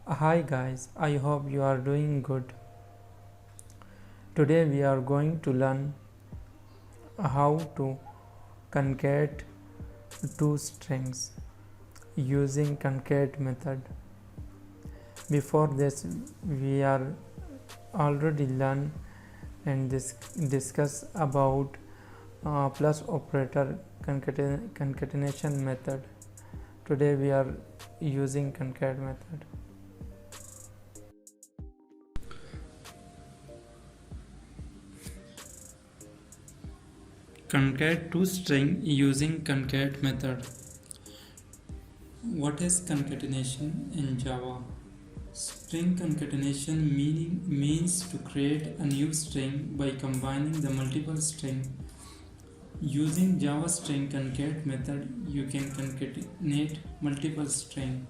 Hi guys, I hope you are doing good. Today we are going to learn how to concate two strings using concat method. Before this we are already learn and discuss about plus operator concatenation method. Today we are using concat method. Concat to string using concat method. What is concatenation in Java? String concatenation means to create a new string by combining the multiple string. Using Java string concat method, you can concatenate multiple string.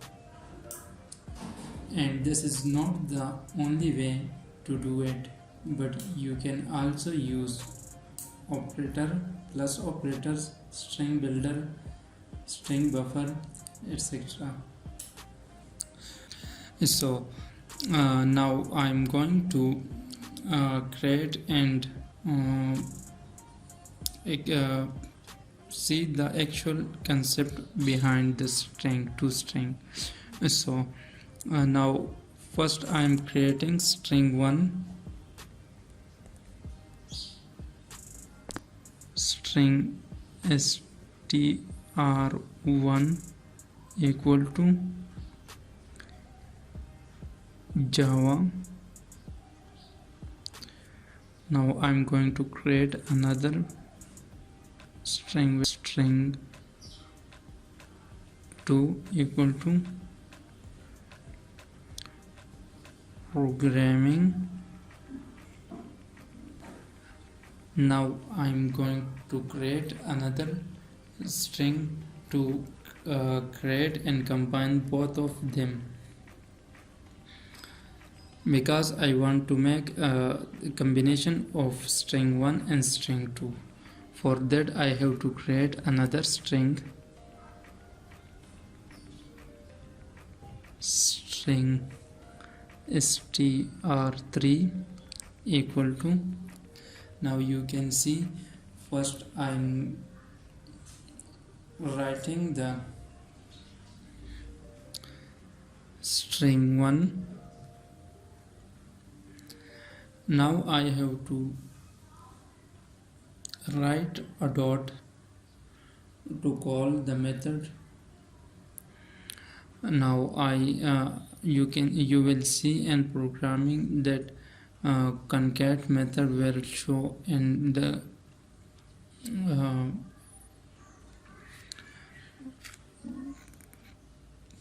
And this is not the only way to do it, but you can also use operator, plus operators, string builder, string buffer, etc. So now I'm going to create and see the actual concept behind this string to string. So now first I'm creating string 1, string str1 equal to Java. Now I'm going to create another string with string 2 equal to programming. Now I'm going to create another string to create and combine both of them, because I want to make a combination of string 1 and string 2. For that I have to create another string str3 equal to, now you can see, first I'm writing the string 1. Now I have to write a dot to call the method. Now you will see in programming that concat method will show in the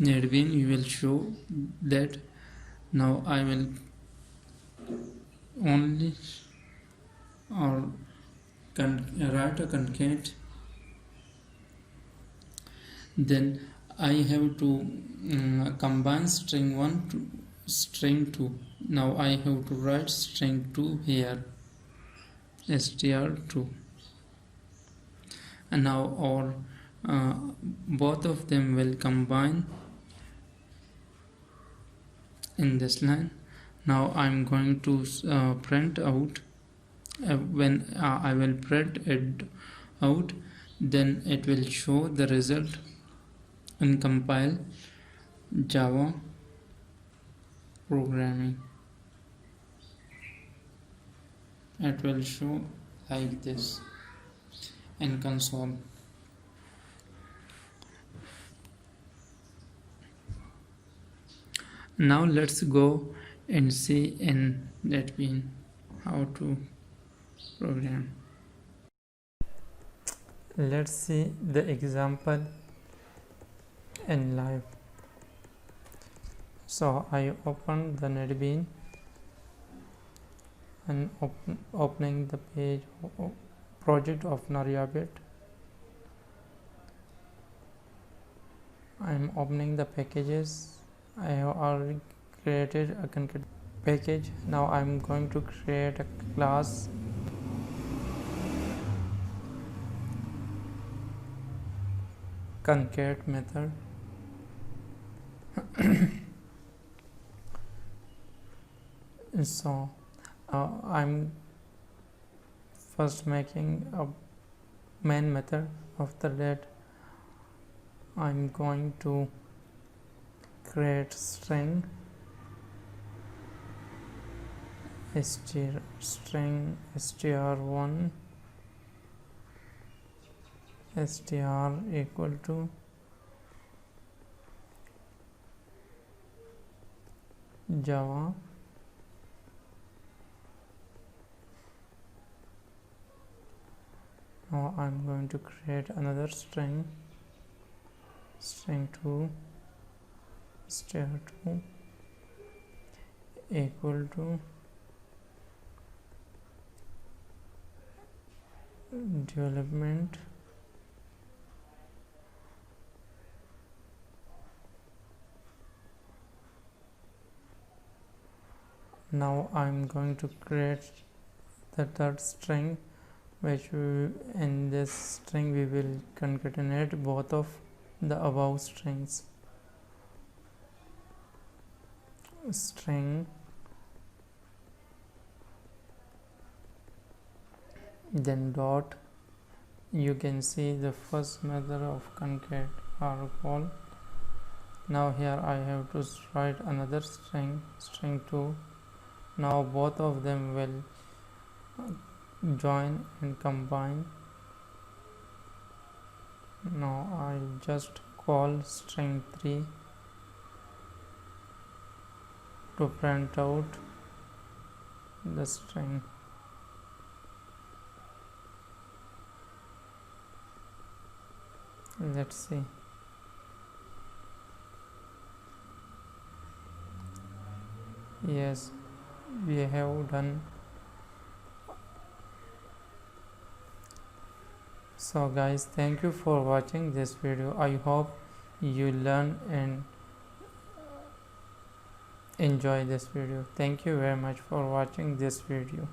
Naryabit. You will show that. Now I will only write a concat, then I have to combine string 1 to string 2. Now I have to write string 2 here, str2, and now both of them will combine in this line. Now I'm going to print out. When I will print it out, then it will show the result in compile Java programming. It will show like this in console. Now let's go and see in Naryabit how to program. Let's see the example in live. So I open the Naryabit and opening the page project of Naryabit. I am opening the packages. I have already created a concat package. Now I am going to create a class concat method. So I'm first making a main method. After that I'm going to create string string str1 str equal to Java. Now I'm going to create another string 2 str2 equal to development. Now I'm going to create the third string, which in this string we will concatenate both of the above strings. String then dot. You can see the first method of concat are called. Now here I have to write another string 2. Now both of them will join and combine. Now I just call string 3 to print out the string. Let's see. Yes, we have done. So guys, thank you for watching this video. I hope you learn and enjoy this video. Thank you very much for watching this video.